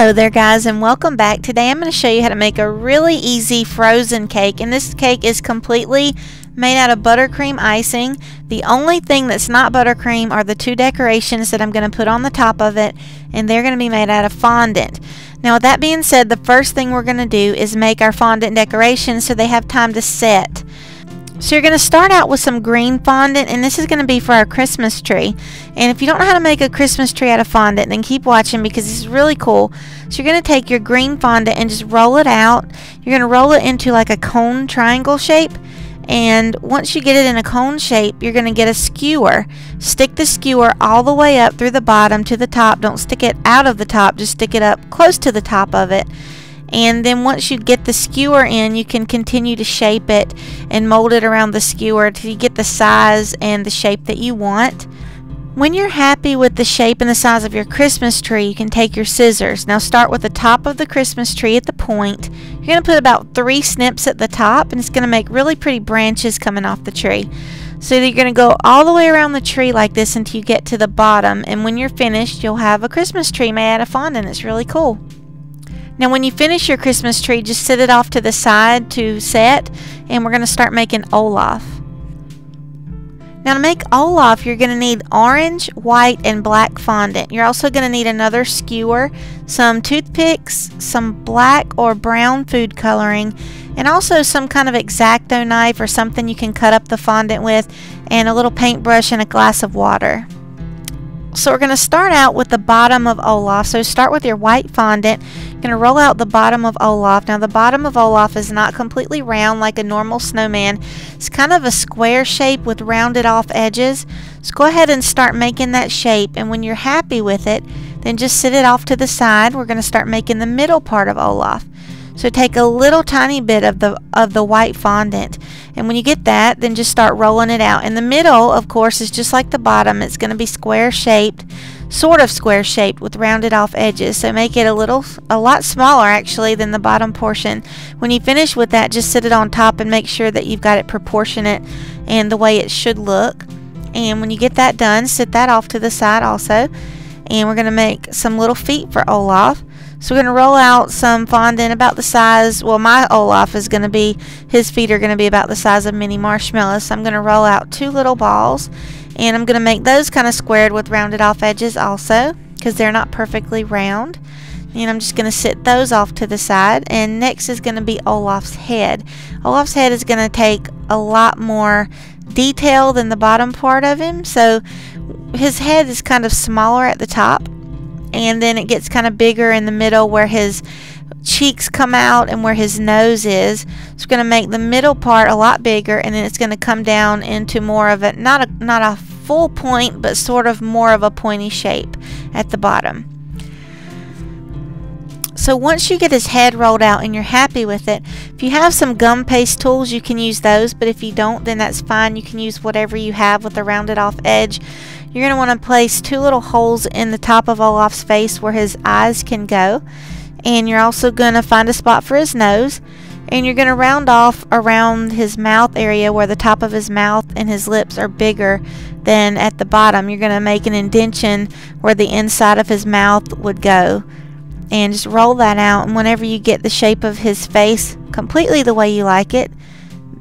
Hello there guys, and welcome back. Today I'm going to show you how to make a really easy frozen cake, and this cake is completely made out of buttercream icing. The only thing that's not buttercream are the two decorations that I'm going to put on the top of it, and they're going to be made out of fondant. Now with that being said, the first thing we're going to do is make our fondant decorations so they have time to set. So you're going to start out with some green fondant, and this is going to be for our Christmas tree. And if you don't know how to make a Christmas tree out of fondant, then keep watching because this is really cool. So you're going to take your green fondant and just roll it out. You're going to roll it into like a cone triangle shape. And once you get it in a cone shape, you're going to get a skewer. Stick the skewer all the way up through the bottom to the top. Don't stick it out of the top, just stick it up close to the top of it. And then once you get the skewer in, you can continue to shape it and mold it around the skewer until you get the size and the shape that you want. When you're happy with the shape and the size of your Christmas tree, you can take your scissors. Now start with the top of the Christmas tree at the point. You're going to put about 3 snips at the top, and it's going to make really pretty branches coming off the tree. So you're going to go all the way around the tree like this until you get to the bottom, and when you're finished, you'll have a Christmas tree made out of fondant. It's really cool. Now when you finish your Christmas tree, just set it off to the side to set, and we're going to start making Olaf. Now to make Olaf, you're going to need orange, white, and black fondant. You're also going to need another skewer, some toothpicks, some black or brown food coloring, and also some kind of X-Acto knife or something you can cut up the fondant with, and a little paintbrush and a glass of water. So we're going to start out with the bottom of Olaf. So start with your white fondant. You're going to roll out the bottom of Olaf. Now the bottom of Olaf is not completely round like a normal snowman. It's kind of a square shape with rounded off edges. So go ahead and start making that shape, and when you're happy with it, then just sit it off to the side. We're going to start making the middle part of Olaf. So take a little tiny bit of the white fondant, and when you get that, then just start rolling it out. And the middle, of course, is just like the bottom. It's going to be square shaped, sort of square shaped with rounded off edges. So make it a lot smaller actually than the bottom portion. When you finish with that, just sit it on top and make sure that you've got it proportionate and the way it should look. And when you get that done, sit that off to the side also. And we're going to make some little feet for Olaf. So we're going to roll out some fondant about the size, well, my Olaf is going to be, his feet are going to be about the size of mini marshmallows. So I'm going to roll out 2 little balls, and I'm going to make those kind of squared with rounded off edges also, because they're not perfectly round. And I'm just going to sit those off to the side. And next is going to be Olaf's head. Olaf's head is going to take a lot more detail than the bottom part of him. So his head is kind of smaller at the top, and then it gets kind of bigger in the middle where his cheeks come out and where his nose is. It's going to make the middle part a lot bigger, and then it's going to come down into more of a not a full point, but sort of more of a pointy shape at the bottom. So once you get his head rolled out and you're happy with it, if you have some gum paste tools, you can use those, but if you don't, then that's fine. You can use whatever you have with a rounded off edge. You're going to want to place 2 little holes in the top of Olaf's face where his eyes can go, and you're also going to find a spot for his nose, and you're going to round off around his mouth area where the top of his mouth and his lips are bigger than at the bottom. You're going to make an indentation where the inside of his mouth would go, and just roll that out. And whenever you get the shape of his face completely the way you like it,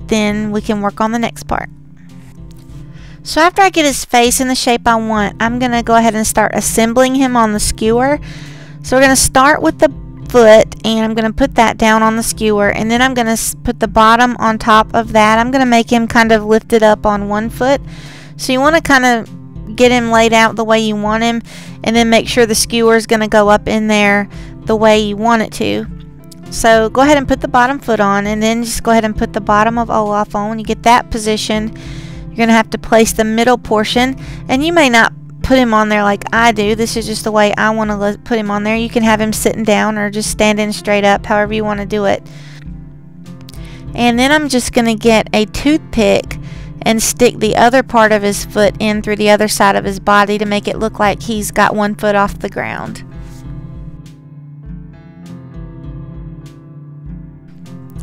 then we can work on the next part. So after I get his face in the shape I want, I'm going to go ahead and start assembling him on the skewer. So we're going to start with the foot, and I'm going to put that down on the skewer, and then I'm going to put the bottom on top of that. I'm going to make him kind of lifted up on one foot. So you want to kind of get him laid out the way you want him, and then make sure the skewer is going to go up in there the way you want it to. So go ahead and put the bottom foot on, and then just go ahead and put the bottom of Olaf on. When you get that positioned, you're going to have to place the middle portion, and you may not put him on there like I do. This is just the way I want to put him on there. You can have him sitting down or just standing straight up, however you want to do it. And then I'm just going to get a toothpick and stick the other part of his foot in through the other side of his body to make it look like he's got 1 foot off the ground.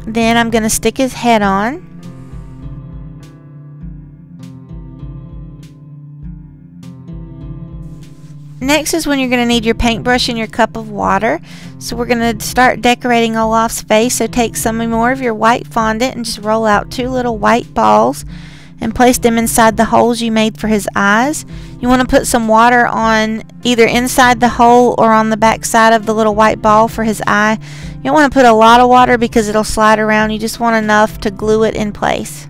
Then I'm going to stick his head on. Next is when you're going to need your paintbrush and your cup of water. So we're going to start decorating Olaf's face. So take some more of your white fondant and just roll out 2 little white balls and place them inside the holes you made for his eyes. You want to put some water on either inside the hole or on the back side of the little white ball for his eye. You don't want to put a lot of water because it'll slide around. You just want enough to glue it in place.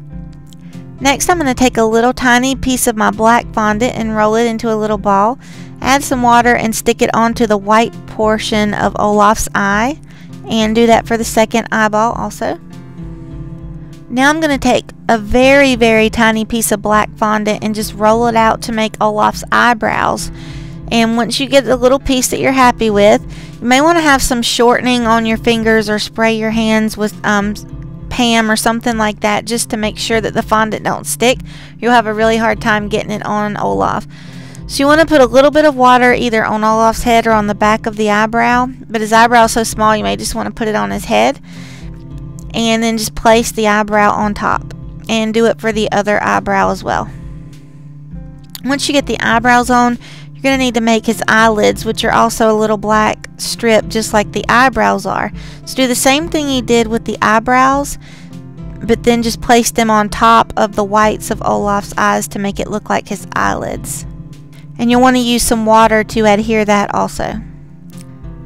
Next, I'm going to take a little tiny piece of my black fondant and roll it into a little ball. Add some water and stick it onto the white portion of Olaf's eye, and do that for the second eyeball also. Now I'm going to take a very tiny piece of black fondant and just roll it out to make Olaf's eyebrows. And once you get the little piece that you're happy with, you may want to have some shortening on your fingers or spray your hands with Pam or something like that, just to make sure that the fondant don't stick. You'll have a really hard time getting it on Olaf. So you want to put a little bit of water either on Olaf's head or on the back of the eyebrow, but his eyebrow is so small you may just want to put it on his head, and then just place the eyebrow on top, and do it for the other eyebrow as well. Once you get the eyebrows on, you're going to need to make his eyelids, which are also a little black strip just like the eyebrows are. So do the same thing you did with the eyebrows, but then just place them on top of the whites of Olaf's eyes to make it look like his eyelids. And you'll want to use some water to adhere that also.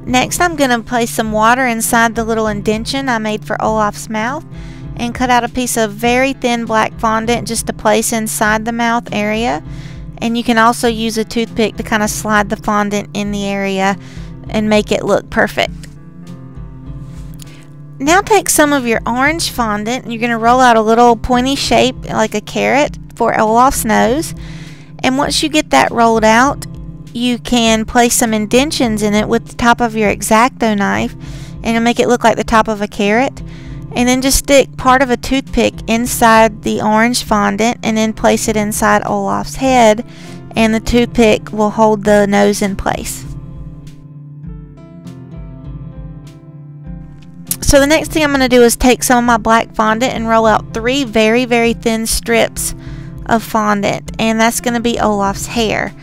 Next, I'm going to place some water inside the little indentation I made for Olaf's mouth and cut out a piece of very thin black fondant just to place inside the mouth area. And you can also use a toothpick to kind of slide the fondant in the area and make it look perfect. Now take some of your orange fondant and you're going to roll out a little pointy shape like a carrot for Olaf's nose. And once you get that rolled out, you can place some indentions in it with the top of your X-Acto knife, and it'll make it look like the top of a carrot. And then just stick part of a toothpick inside the orange fondant and then place it inside Olaf's head, and the toothpick will hold the nose in place. So the next thing I'm going to do is take some of my black fondant and roll out 3 very thin strips of fondant, and that's going to be Olaf's hair.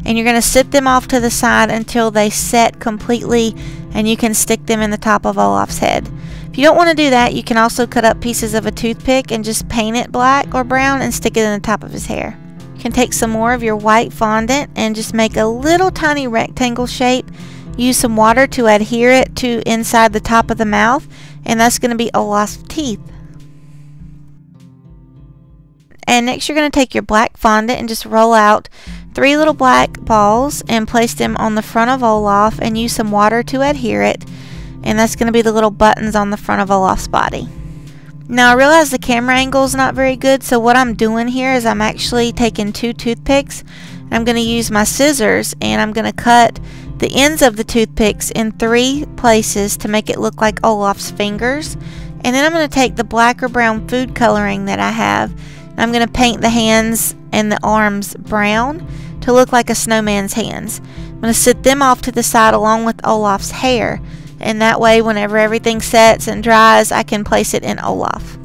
And you're going to sit them off to the side until they set completely, and you can stick them in the top of Olaf's head. If you don't want to do that, you can also cut up pieces of a toothpick and just paint it black or brown and stick it in the top of his hair. You can take some more of your white fondant and just make a little tiny rectangle shape. Use some water to adhere it to inside the top of the mouth, and that's going to be Olaf's teeth. And next you're going to take your black fondant and just roll out 3 little black balls and place them on the front of Olaf, and use some water to adhere it, and that's going to be the little buttons on the front of Olaf's body. Now I realize the camera angle is not very good, so what I'm doing here is I'm actually taking 2 toothpicks and I'm going to use my scissors, and I'm going to cut the ends of the toothpicks in 3 places to make it look like Olaf's fingers. And then I'm going to take the black or brown food coloring that I have, I'm going to paint the hands and the arms brown to look like a snowman's hands. I'm going to sit them off to the side along with Olaf's hair, and that way whenever everything sets and dries, I can place it in Olaf.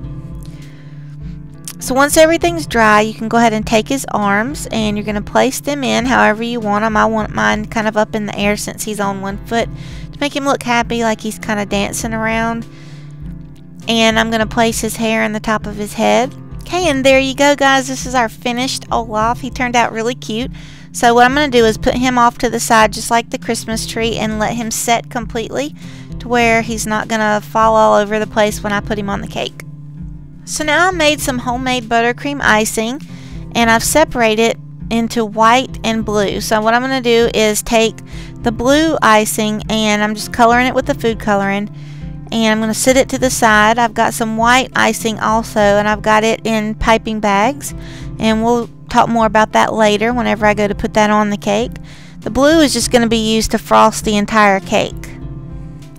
So once everything's dry, you can go ahead and take his arms, and you're going to place them in however you want them. I want mine kind of up in the air since he's on 1 foot to make him look happy, like he's kind of dancing around. And I'm going to place his hair in the top of his head. Okay, and there you go, guys. This is our finished Olaf. He turned out really cute. So what I'm going to do is put him off to the side just like the Christmas tree and let him set completely to where he's not going to fall all over the place when I put him on the cake. So now I made some homemade buttercream icing, and I've separated into white and blue. So what I'm going to do is take the blue icing, and I'm just coloring it with the food coloring, and I'm going to sit it to the side. I've got some white icing also, and I've got it in piping bags, and we'll talk more about that later whenever I go to put that on the cake. The blue is just going to be used to frost the entire cake.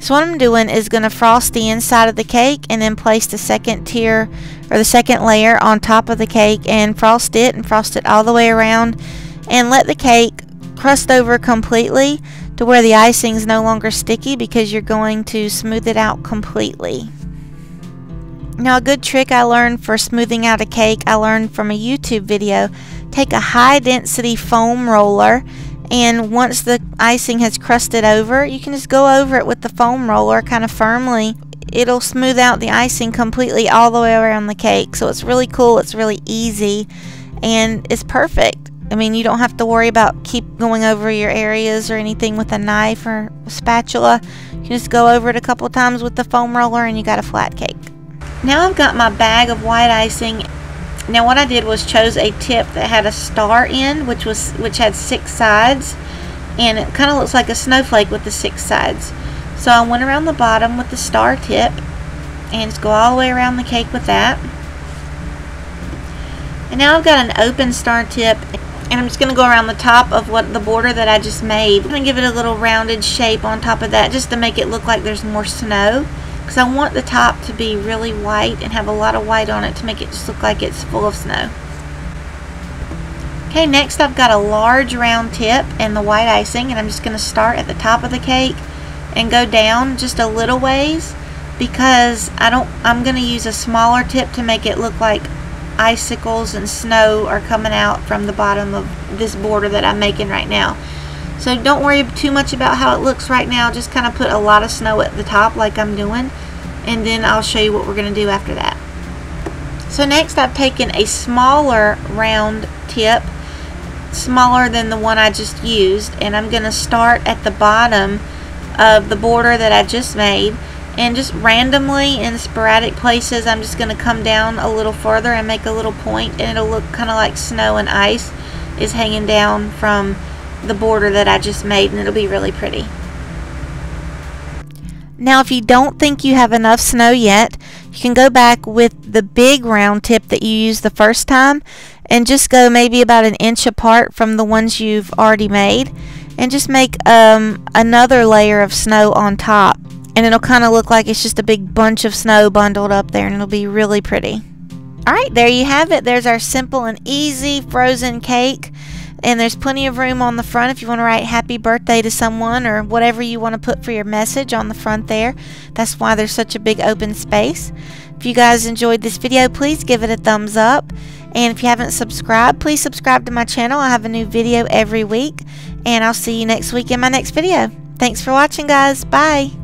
So what I'm doing is going to frost the inside of the cake and then place the second tier or the second layer on top of the cake and frost it all the way around, and let the cake crust over completely to where the icing is no longer sticky, because you're going to smooth it out completely. Now a good trick I learned for smoothing out a cake, I learned from a YouTube video. Take a high density foam roller And once the icing has crusted over, you can just go over it with the foam roller kind of firmly. It'll smooth out the icing completely all the way around the cake. So it's really cool, it's really easy, and it's perfect. I mean, you don't have to worry about keep going over your areas or anything with a knife or a spatula. You can just go over it a couple times with the foam roller and you got a flat cake. Now I've got my bag of white icing. Now what I did was chose a tip that had a star end, which had 6 sides, and it kind of looks like a snowflake with the 6 sides. So I went around the bottom with the star tip and just go all the way around the cake with that. And now I've got an open star tip, and I'm just going to go around the top of the border that I just made. I'm going to give it a little rounded shape on top of that just to make it look like there's more snow, because I want the top to be really white and have a lot of white on it to make it just look like it's full of snow. Okay, next I've got a large round tip and the white icing, and I'm just going to start at the top of the cake and go down just a little ways, because I'm going to use a smaller tip to make it look like icicles and snow are coming out from the bottom of this border that I'm making right now. So don't worry too much about how it looks right now. Just kind of put a lot of snow at the top like I'm doing, and then I'll show you what we're going to do after that. So next I've taken a smaller round tip, smaller than the one I just used, and I'm going to start at the bottom of the border that I just made, and just randomly in sporadic places I'm just going to come down a little further and make a little point, and it'll look kind of like snow and ice is hanging down from the border that I just made, and it'll be really pretty. Now if you don't think you have enough snow yet, you can go back with the big round tip that you used the first time and just go maybe about an inch apart from the ones you've already made, and just make another layer of snow on top, and it'll kind of look like it's just a big bunch of snow bundled up there, and it'll be really pretty. Alright, there you have it. There's our simple and easy frozen cake. And there's plenty of room on the front if you want to write happy birthday to someone or whatever you want to put for your message on the front there. That's why there's such a big open space. If you guys enjoyed this video, please give it a thumbs up. And if you haven't subscribed, please subscribe to my channel. I have a new video every week. And I'll see you next week in my next video. Thanks for watching, guys. Bye.